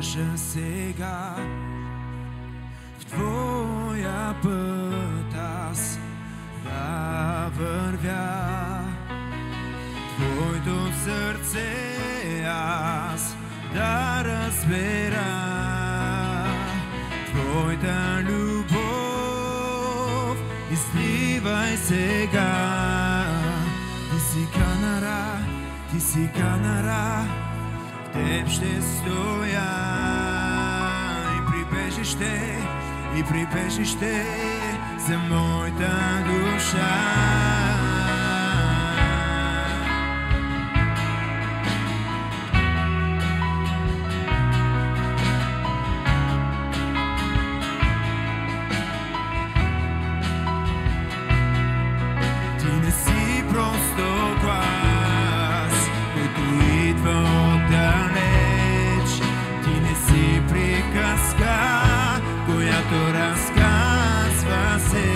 държа сега в Твоя път аз да вървя. Твоето сърце аз да разбера, Твоята любов изливай сега. Ти си канара, в Теб ще стоя и прибежище за моята душа. Разказва се,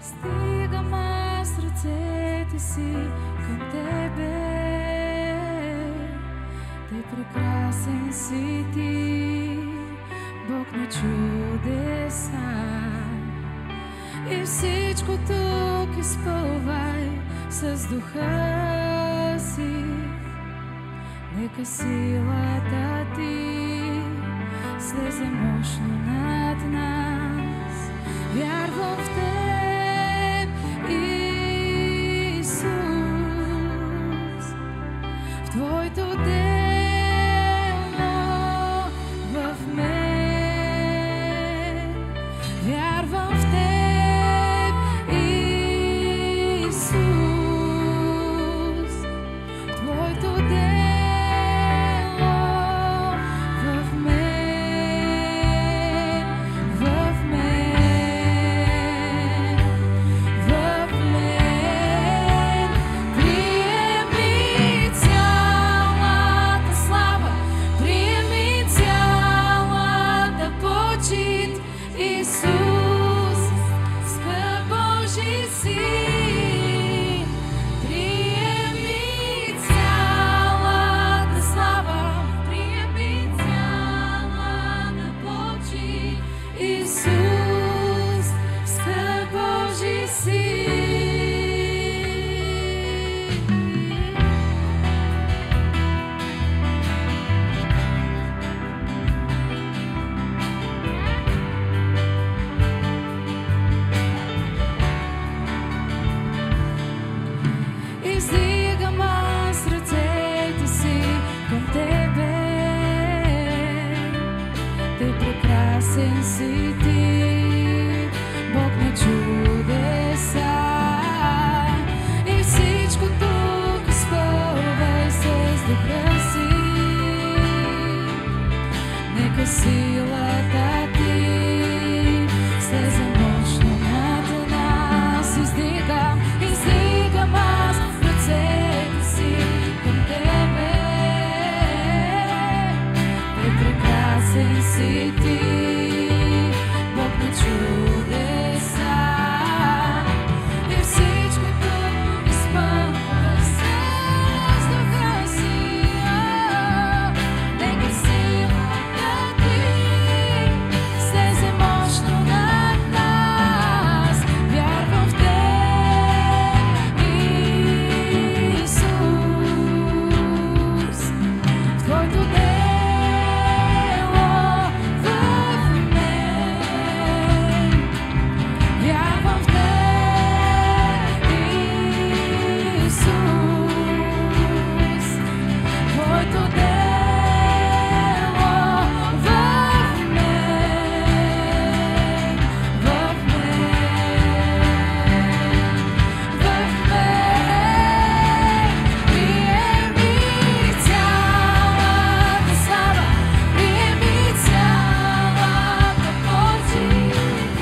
Стигам аз ръцете си към Тебе. Ти прекрасен си Ти, Бог на чудеса. И всичко тук изпълвай с духа си. Нека силата Ти слезе мощно над нас. Вярвам в Теб, Исус, в Твоето дело в мен. Вярвам в Теб, Исус, в Твоето дело. Издигам аз ръцете си към Тебе. Ти прекрасен си Ти, Бог на чудеса. И всичко тук изпълвай с духа си. Нека силата Ти слезе мощно над нас. Издигам аз ръцете си към Тебе. Ти прекрасен си Ти, Бог на чудеса. И всичко тук изпълва с духа си. Нека силата Ти слезе мощно над нас. Вярвам в Теб, Исус, в Твоето дело в мен. Вярвам в Теб, Исус, в Твоето дело в мен. Приеми цялата слава, приеми цялата почит,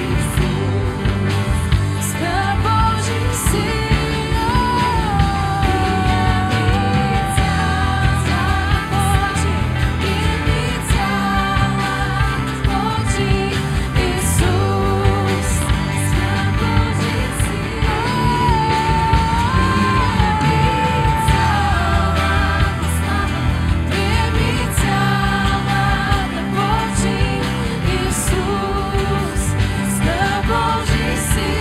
Исус, скъп Божи сила. Приеми цялата почит, приеми цялата почит, Исус, скъп Божи сила. Приеми цялата почит, Исус, скъп Божи сила.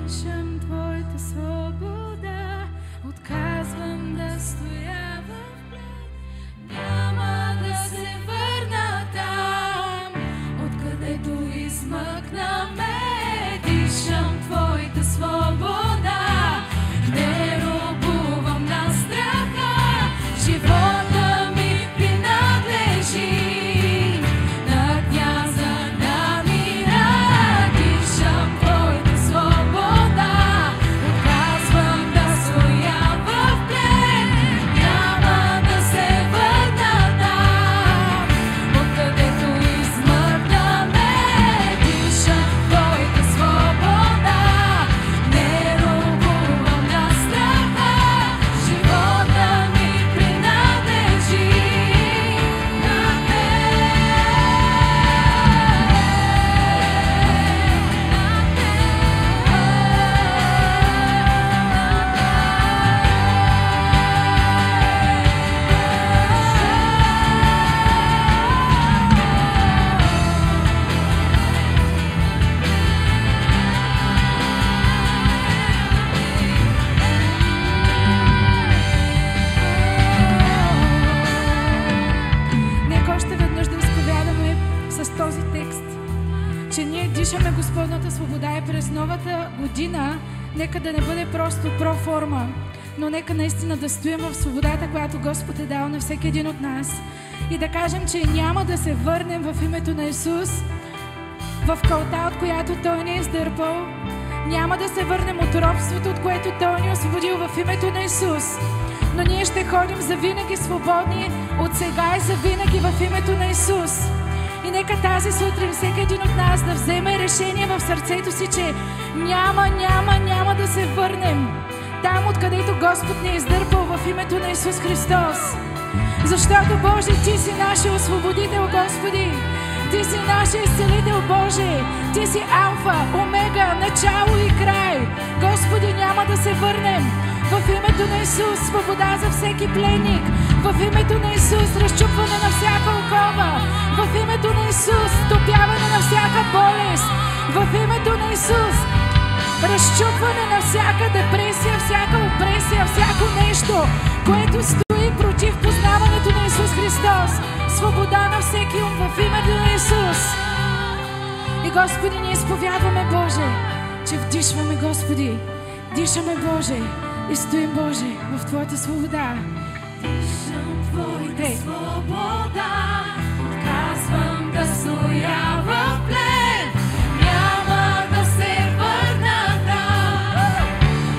Дишам Твоята свобода, отказвам да стоя в плен. Няма да се върна там, откъдето измъкна ме. Дишам Твоята свобода, дишаме Господната свобода и през новата година, нека да не бъде просто проформа, но нека наистина да стоим в свободата, която Господ е дал на всеки един от нас и да кажем, че няма да се върнем в името на Исус в кълта, от която Той ни е издърпал. Няма да се върнем от робството, от което Той ни е освободил в името на Исус. Но ние ще ходим завинаги свободни, от сега и завинаги в името на Исус. И нека тази сутрин всеки един от нас да вземе решение в сърцето си, че няма да се върнем там, откъдето Господ ни е издърпал в името на Исус Христос. Защото, Боже, Ти си нашия освободител, Господи. Ти си нашия изцелител, Боже. Ти си Алфа, Омега, начало и край. Господи, няма да се върнем. В името на Исус, свобода за всеки пленник. В името на Исус, разчупване на всяка окова. В името на Исус, топяване на всяка болест. В името на Исус, разчупване на всяка депресия, всяка опресия, всяко нещо, което стои против познаването на Исус Христос. Свобода на всеки ум в името на Исус. И Господи, ние изповядваме, Боже, че вдишваме, Господи, дишаме, Боже, и стоим, Боже, в Твоята свобода. Дишам Твоята свобода, отказвам да стоя в плен, няма да се върна там,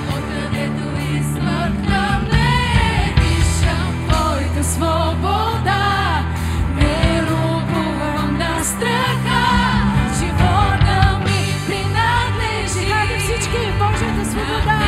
откъдето измъкнаме. Дишам Твоята свобода, не робувам на страха, живота ми принадлежи. Хайде всички, Божията свобода.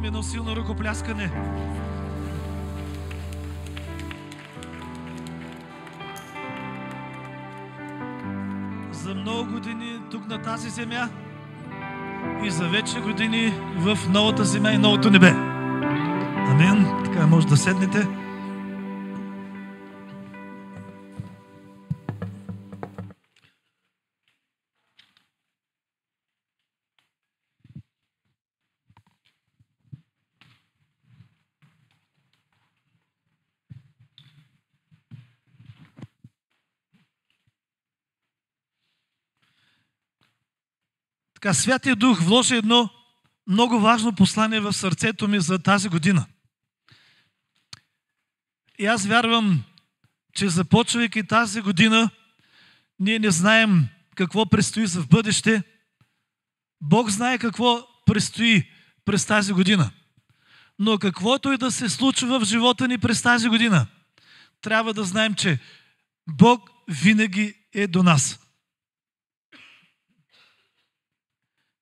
Едно силно ръкопляскане. За много години тук на тази земя и за вечни години в новата земя и новото небе. Амин. Така може да седнете. Така, Святия Дух вложи едно много важно послание в сърцето ми за тази година. И аз вярвам, че започвайки тази година, ние не знаем какво предстои за в бъдеще. Бог знае какво предстои през тази година. Но каквото и да се случва в живота ни през тази година, трябва да знаем, че Бог винаги е до нас.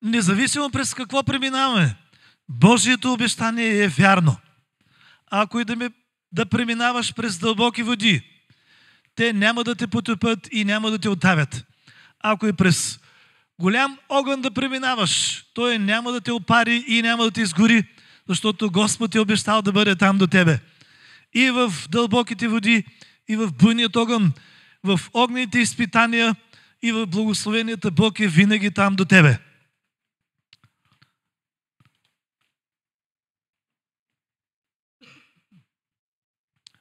Независимо през какво преминаваме, Божието обещание е вярно. Ако и да преминаваш през дълбоки води, те няма да те потопят и няма да те оставят. Ако и през голям огън да преминаваш, той няма да те опари и няма да те изгори, защото Господ е обещал да бъде там до тебе. И в дълбоките води, и в буйният огън, в огнените изпитания, и в благословенията Бог е винаги там до тебе.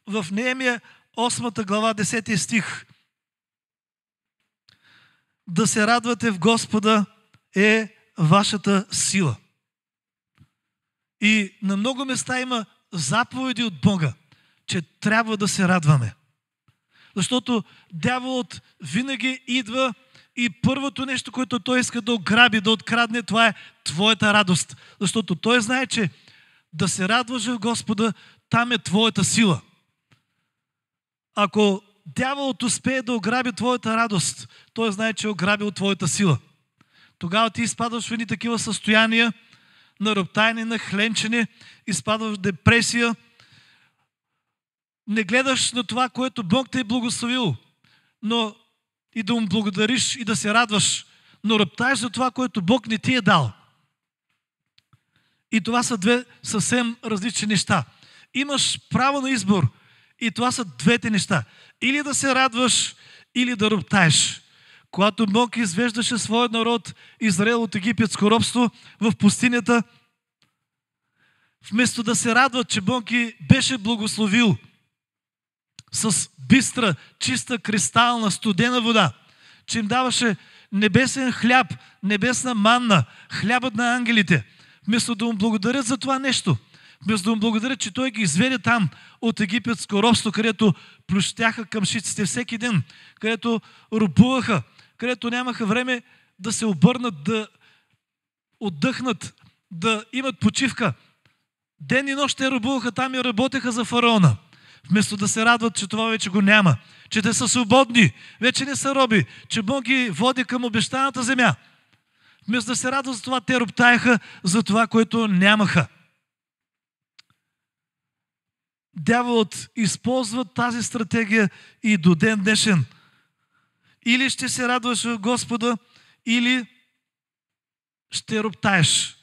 В Неемия 8 глава 10 стих да се радвате в Господа е вашата сила. И на много места има заповеди от Бога, че трябва да се радваме. Защото дяволът винаги идва и първото нещо, което той иска да ограби, да открадне, това е твоята радост. Защото той знае, че да се радваш в Господа, там е твоята сила. Ако дяволът успее да ограби твоята радост, той знае, че е ограбил твоята сила. Тогава ти изпадаш в едни такива състояния на роптайне, на хленчене, изпадаш в депресия, не гледаш на това, което Бог те е благословил, но и да му благодариш и да се радваш, но роптаеш за това, което Бог не ти е дал. И това са две съвсем различни неща. Имаш право на избор и това са двете неща. Или да се радваш, или да роптаеш. Когато Бог извеждаше своят народ Израел от египетско робство в пустинята, вместо да се радват, че Бог ги беше благословил с бистра, чиста, кристална, студена вода, че им даваше небесен хляб, небесна манна, хлябът на ангелите, вместо да му благодарят за това нещо, вместо да му благодарят, че той ги изведе там от египетско робство, където плющяха къмшиците всеки ден, където робуваха, където нямаха време да се обърнат, да отдъхнат, да имат почивка. Ден и нощ те робуваха там и работеха за фараона. Вместо да се радват, че това вече го няма, че те са свободни, вече не са роби, че Бог ги води към обещаната земя. Вместо да се радват за това, те роптаеха за това, което нямаха. Дяволът използва тази стратегия и до ден днешен. Или ще се радваш в Господа, или ще роптаеш.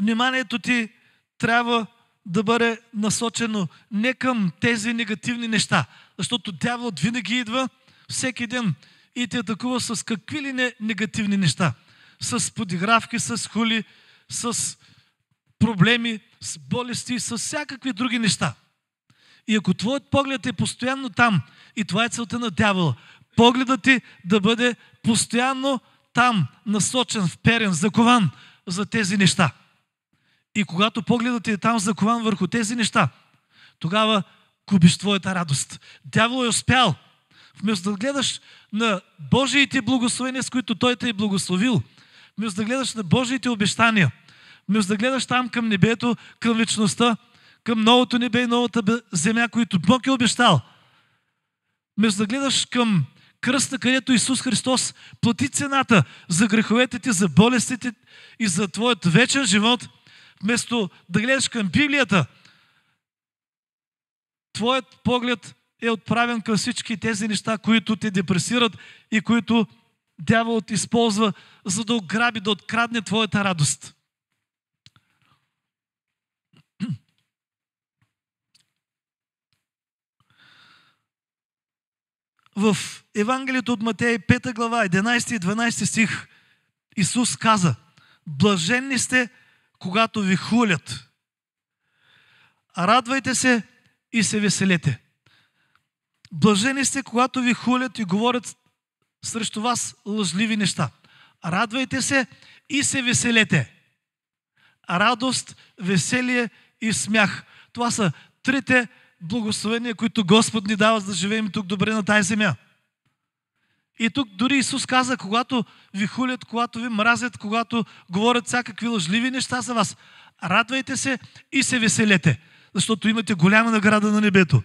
Вниманието ти трябва да бъде насочено не към тези негативни неща, защото дяволът винаги идва всеки ден и те атакува с какви ли не негативни неща. С подигравки, с хули, с проблеми, с болести, с всякакви други неща. И ако твоят поглед е постоянно там, и това е целта на дявола, погледът ти да бъде постоянно там, насочен, вперен, закован за тези неща. И когато погледът ти е там закован върху тези неща, тогава губиш твоята радост. Дявол е успял. Вместо да гледаш на Божиите благословения, с които той те е благословил, вместо да гледаш на Божиите обещания, вместо да гледаш там към небето, към вечността, към новото небе и новата земя, които Бог е обещал, вместо да гледаш към кръста, където Исус Христос плати цената за греховете ти, за болестите и за твоят вечен живот, вместо да гледаш към Библията, твоят поглед е отправен към всички тези неща, които те депресират и които дяволът използва, за да ограби, да открадне твоята радост. В Евангелието от Матей, 5 глава, 11 и 12 стих, Исус каза: блаженни сте, когато ви хулят. Радвайте се и се веселете. Блажени сте, когато ви хулят и говорят срещу вас лъжливи неща. Радвайте се и се веселете. Радост, веселие и смях. Това са трите благословения, които Господ ни дава, за да живеем тук добре на тази земя. И тук дори Исус каза, когато ви хулят, когато ви мразят, когато говорят всякакви лъжливи неща за вас, радвайте се и се веселете, защото имате голяма награда на небето.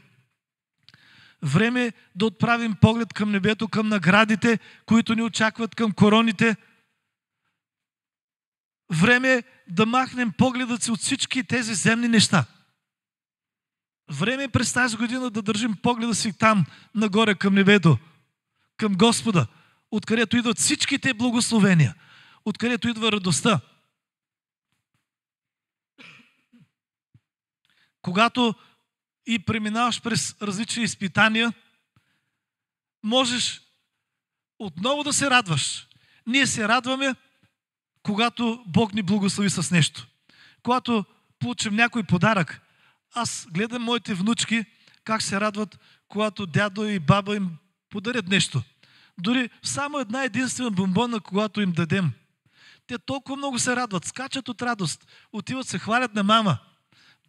Време е да отправим поглед към небето, към наградите, които ни очакват, към короните. Време е да махнем погледът си от всички тези земни неща. Време е през тази година да държим погледа си там, нагоре към небето, към Господа, откъдето идват всичките благословения, откъдето идва радостта. Когато и преминаваш през различни изпитания, можеш отново да се радваш. Ние се радваме, когато Бог ни благослови с нещо. Когато получим някой подарък. Аз гледам моите внучки как се радват, когато дядо и баба им подарят нещо. Дори само една единствена бомбона, когато им дадем, те толкова много се радват, скачат от радост, отиват се хвалят на мама.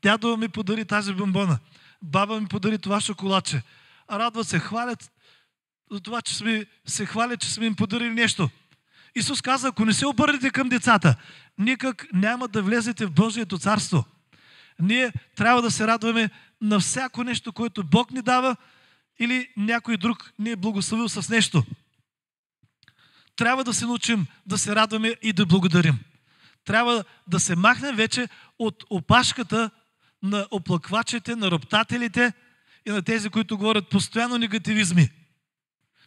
Дядо ми подари тази бомбона, баба ми подари това шоколадче. Радват се, хвалят за това, че се хвалят, че сме им подарили нещо. Исус каза, ако не се обърнете към децата, никак няма да влезете в Божието царство. Ние трябва да се радваме на всяко нещо, което Бог ни дава или някой друг ни е благословил с нещо. Трябва да се научим да се радваме и да благодарим. Трябва да се махнем вече от опашката на оплаквачите, на роптателите и на тези, които говорят постоянно негативизми.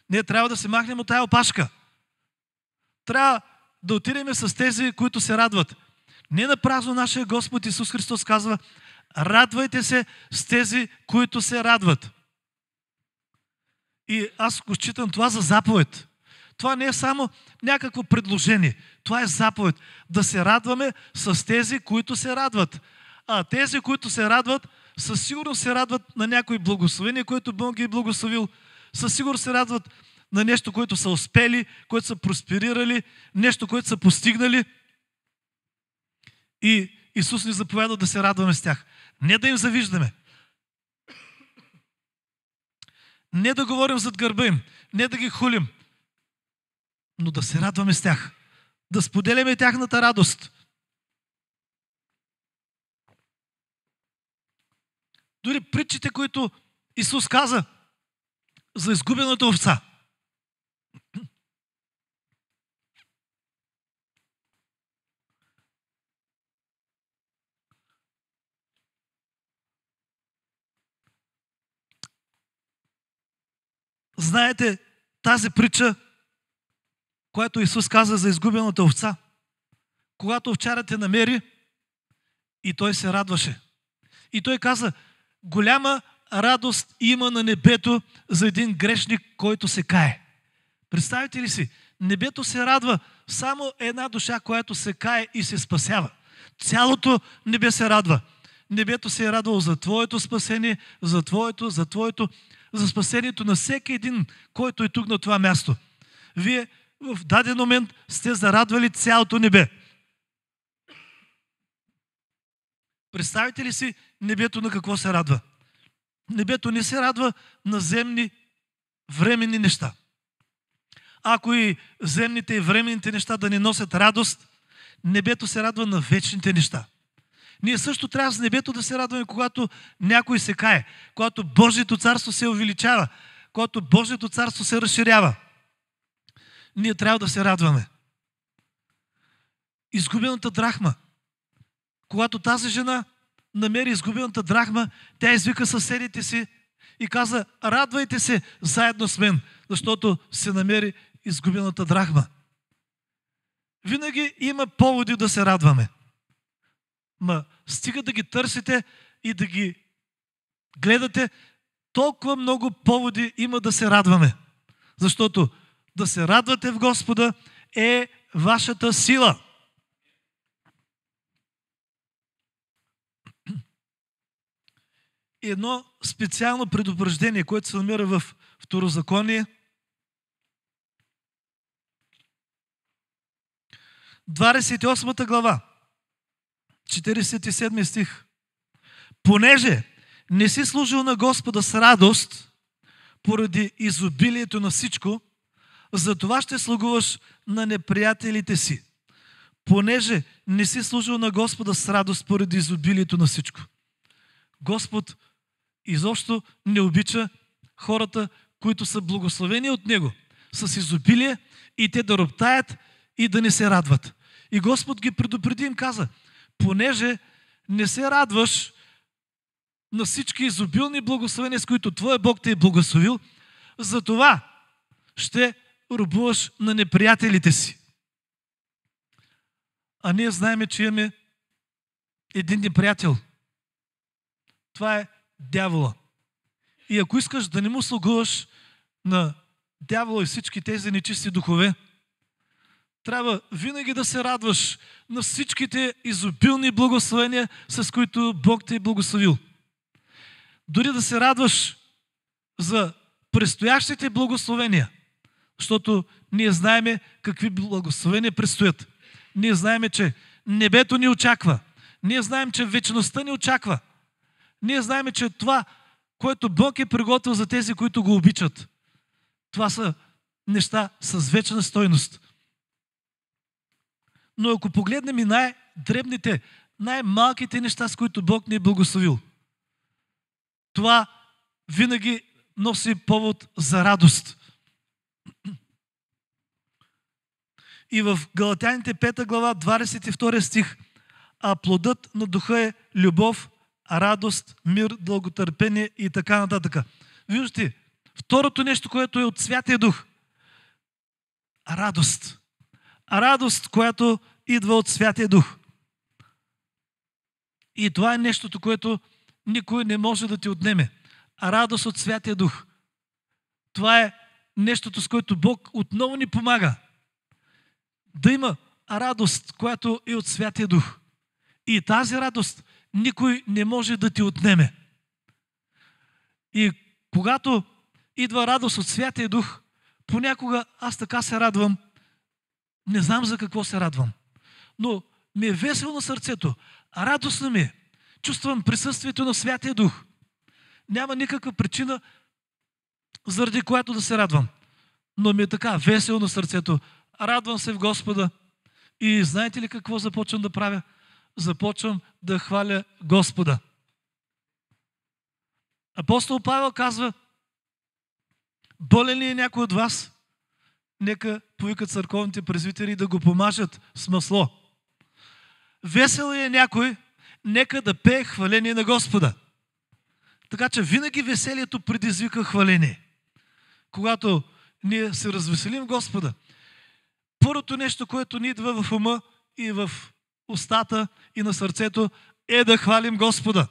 Ние трябва да се махнем от тая опашка. Трябва да отидем с тези, които се радват. Не напразно нашия Господ Исус Христос казва, радвайте се с тези, които се радват. И аз го считам това за заповед. Това не е само някакво предложение. Това е заповед. Да се радваме с тези, които се радват. А тези, които се радват, със сигурност се радват на някои благословение, което Бог ги е благословил. Със сигурност се радват на нещо, което са успели, което са просперирали, нещо, което са постигнали. И Исус ни заповяда да се радваме с тях. Не да им завиждаме. Не да говорим зад гърба им. Не да ги хулим. Но да се радваме с тях. Да споделяме тяхната радост. Дори притчите, които Исус каза за изгубената овца. Знаете тази притча, която Исус каза за изгубената овца? Когато овчарят я намери и той се радваше. И той каза, голяма радост има на небето за един грешник, който се кае. Представете ли си? Небето се радва само една душа, която се кае и се спасява. Цялото небе се радва. Небето се е радвало за твоето спасение, за твоето, за спасението на всеки един, който е тук на това място. Вие в даден момент сте зарадвали цялото небе. Представите ли си небето на какво се радва? Небето не се радва на земни, временни неща. Ако и земните и временните неща да ни носят радост, небето се радва на вечните неща. Ние също трябва с небето да се радваме, когато някой се кае, когато Божието царство се увеличава, когато Божието царство се разширява. Ние трябва да се радваме. Изгубената драхма. Когато тази жена намери изгубената драхма, тя извика съседите си и каза, радвайте се заедно с мен, защото се намери изгубената драхма. Винаги има поводи да се радваме. Стига да ги търсите и да ги гледате, толкова много поводи има да се радваме. Защото да се радвате в Господа е вашата сила. И едно специално предупреждение, което се намира в Второзаконие, 28 глава, 47 стих. Понеже не си служил на Господа с радост, поради изобилието на всичко, затова ще слугуваш на неприятелите си. Понеже не си служил на Господа с радост, поради изобилието на всичко. Господ изобщо не обича хората, които са благословени от Него, с изобилие и те да роптаят и да не се радват. И Господ ги предупреди и им каза, понеже не се радваш на всички изобилни благословения, с които Твоя Бог те е благословил, затова ще робуваш на неприятелите си. А ние знаем, че имаме един неприятел. Това е дявола. И ако искаш да не му слугуваш на дявола и всички тези нечисти духове, трябва винаги да се радваш на всичките изобилни благословения, с които Бог те е благословил. Дори да се радваш за предстоящите благословения, Защото ние знаеме какви благословения предстоят. Ние знаеме, че небето ни очаква. Ние знаем, че вечността ни очаква. Ние знаем, че това, което Бог е приготвил за тези, които го обичат, това са неща с вечна стойност. Но ако погледнем и най-дребните, най-малките неща, с които Бог ни е благословил, това винаги носи повод за радост. И в Галатяните 5 глава, 22 стих, а плодът на духа е любов, радост, мир, дълготърпение и така нататък. Виждате, второто нещо, което е от Святия Дух, радост. Радост, която идва от Святия Дух. И това е нещото, което никой не може да ти отнеме. Радост от Святия Дух. Това е нещото, с което Бог отново ни помага. Да има радост, която е от Святия Дух. И тази радост никой не може да ти отнеме. И когато идва радост от Святия Дух, понякога аз така се радвам, не знам за какво се радвам, но ми е весело на сърцето, радостно ми е. Чувствам присъствието на Святия Дух. Няма никаква причина, заради която да се радвам. Но ми е така весело на сърцето. Радвам се в Господа. И знаете ли какво започвам да правя? Започвам да хваля Господа. Апостол Павел казва, болен ли е някой от вас? Нека повикат църковните презвитери да го помажат с масло. Весел ли е някой? Нека да пее хваление на Господа. Така че винаги веселието предизвика хваление. Когато ние се развеселим Господа, първото нещо, което ни идва в ума и в устата и на сърцето, е да хвалим Господа.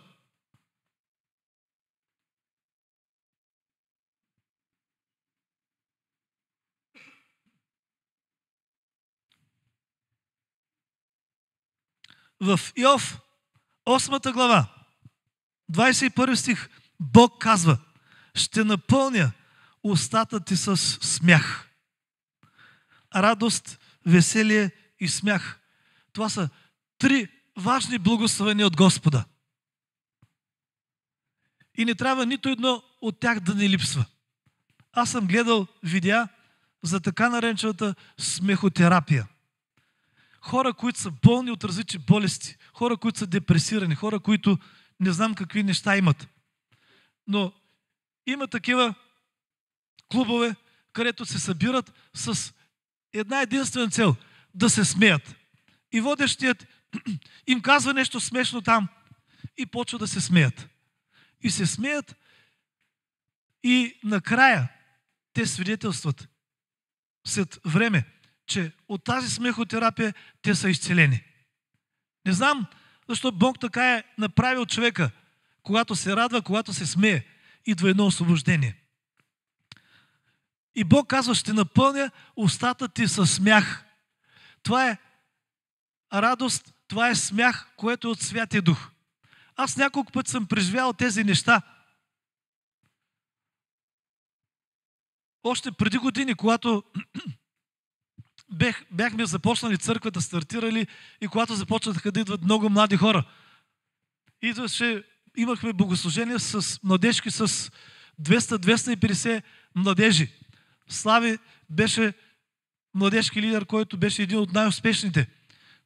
В Йов, 8 глава, 21 стих, Бог казва, ще напълня устата ти с смях. Радост, веселие и смях. Това са 3 важни благословения от Господа. И не трябва нито едно от тях да ни липсва. Аз съм гледал видеа за така наречената смехотерапия. Хора, които са болни от различни болести, хора, които са депресирани, хора, които не знам какви неща имат. Но има такива клубове, където се събират с една единствена цел – да се смеят. И водещият им казва нещо смешно там и почва да се смеят. И се смеят и накрая те свидетелстват след време, че от тази смехотерапия те са изцелени. Не знам защо Бог така е направил човека. Когато се радва, когато се смее, идва едно освобождение. И Бог казва, ще напълня устата ти със смях. Това е радост, това е смях, което е от Святия Дух. Аз няколко пъти съм преживял тези неща. Още преди години, когато бяхме започнали църквата, стартирали и когато започнаха да идват много млади хора. Имахме богослужение с младежки с 200-250 младежи. Слави беше младежки лидер, който беше един от най-успешните.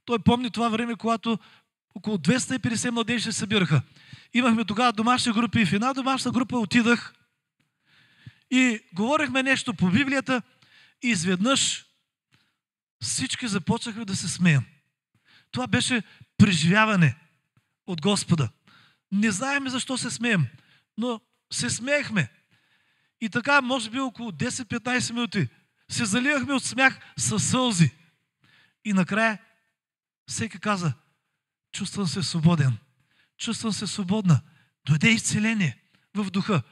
Той помни това време, когато около 250 младежи се събираха. Имахме тогава домашни групи и в една домашна група отидах и говорихме нещо по Библията и изведнъж всички започнахме да се смеем. Това беше преживяване от Господа. Не знаем защо се смеем, но се смеехме. И така, може би около 10-15 минути се заливахме от смях със сълзи. И накрая всеки каза, чувствам се свободен, чувствам се свободна. Дойде изцеление в духа,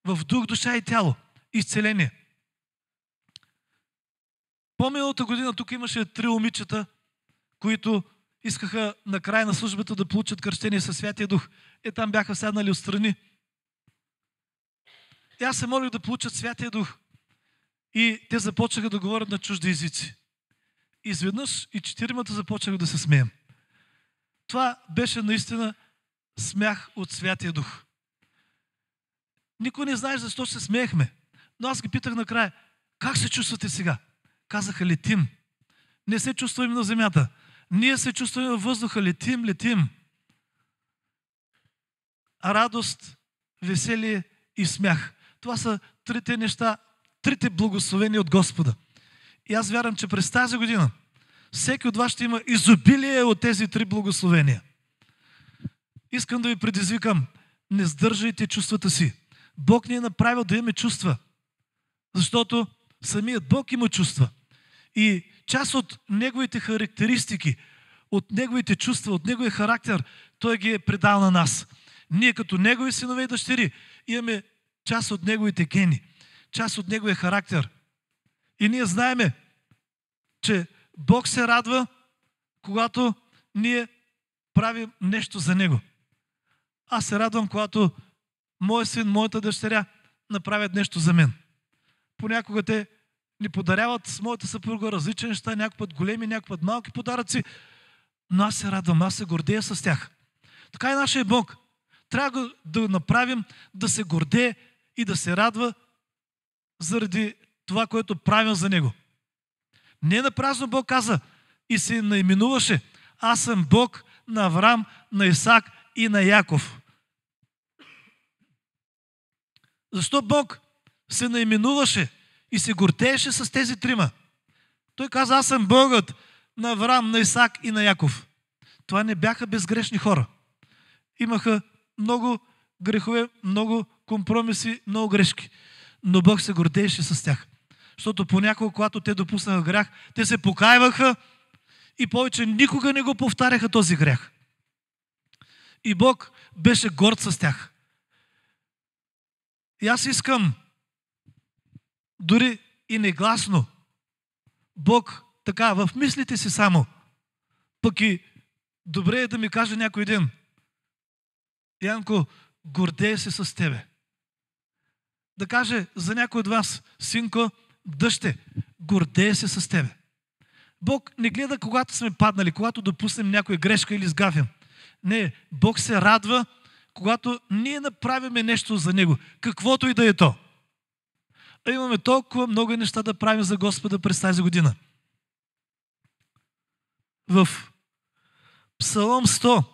в дух, душа и тяло. Изцеление. По-миналата година тук имаше 3 момичета, които искаха на края на службата да получат кръщение със Святия Дух. Там бяха седнали отстрани. И аз се молих да получат Святия Дух. и те започнаха да говорят на чужди езици. Изведнъж и 4 започнаха да се смеем. Това беше наистина смях от Святия Дух. Никой не знае защо се смеехме. Но аз ги питах накрая, как се чувствате сега? Казаха, летим. Не се чувстваме на земята. Ние се чувстваме във въздуха, летим. Радост, веселие и смях. Това са 3 неща, 3 благословения от Господа. И аз вярвам, че през тази година всеки от вас ще има изобилие от тези 3 благословения. Искам да ви предизвикам, не сдържайте чувствата си. Бог ни е направил да имаме чувства. Защото самият Бог има чувства. И част от Неговите характеристики, от Неговите чувства, от Неговия характер, Той ги е предал на нас. Ние като Негови синове и дъщери имаме част от Неговите гени, част от Неговия характер. И ние знаеме, че Бог се радва, когато ние правим нещо за Него. Аз се радвам, когато моят син, моята дъщеря направят нещо за мен. Понякога те ни подаряват с моята съпруга различни неща, някой път големи, някой път малки подаръци, но аз се радвам, аз се гордея с тях. Така и нашия Бог. Трябва да направим да се гордее и да се радва заради това, което правим за Него. Не напразно Бог каза и се наименуваше: аз съм Бог на Авраам, на Исак и на Яков. Защо Бог се наименуваше и се гордееше с тези 3? Той каза, аз съм Богът на Авраам, на Исак и на Яков. Това не бяха безгрешни хора. Имаха много грехове, много компромиси, много грешки. Но Бог се гордееше с тях. Защото понякога, когато те допуснаха грях, те се покайваха и повече никога не го повтаряха този грях. И Бог беше горд с тях. И аз искам, дори и негласно, Бог така, в мислите си само, пък и добре е да ми каже някой ден: Янко, гордея се с тебе. Да каже за някой от вас: синко, дъще, гордея се с тебе. Бог не гледа когато сме паднали, когато допуснем някоя грешка или сгафим. Не, Бог се радва, когато ние направиме нещо за Него, каквото и да е то. А имаме толкова много неща да правим за Господа през тази година. В Псалом 100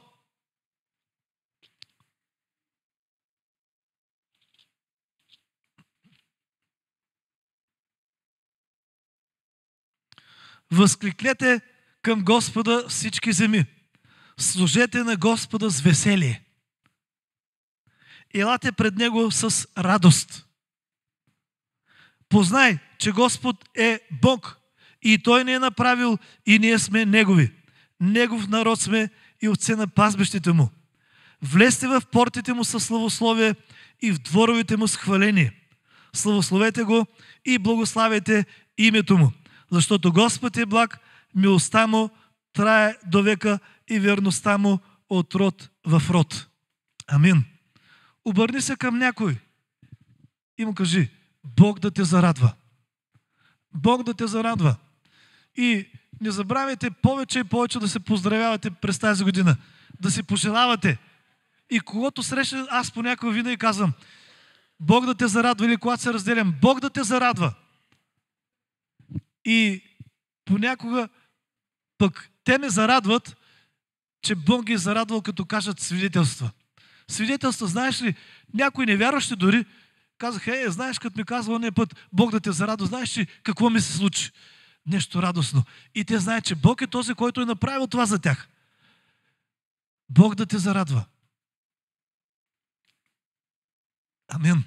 възкликнете към Господа всички земи. Служете на Господа с веселие. Елате пред Него с радост. Познай, че Господ е Бог и Той ни е направил и ние сме Негови. Негов народ сме и овце на пазбищите Му. Влезте в портите Му със славословие и в дворовете Му с хваление. Славословете Го и благославяйте името Му. Защото Господ е благ, милостта Му трае до века и верността Му от род в род. Амин. Обърни се към някой и му кажи: Бог да те зарадва. Бог да те зарадва. И не забравяйте повече и повече да се поздравявате през тази година. Да се пожелавате. И когато среща, аз понякога винаги казвам: Бог да те зарадва, или когато се разделям, Бог да те зарадва. И понякога пък те ме зарадват, че Бог ги е зарадвал, като кажат свидетелства. Свидетелства, знаеш ли, някои невярващи дори казаха: знаеш, като ми казва ония път Бог да те зарадва, знаеш ли какво ми се случи? Нещо радостно. И те знаят, че Бог е този, който е направил това за тях. Бог да те зарадва. Амин.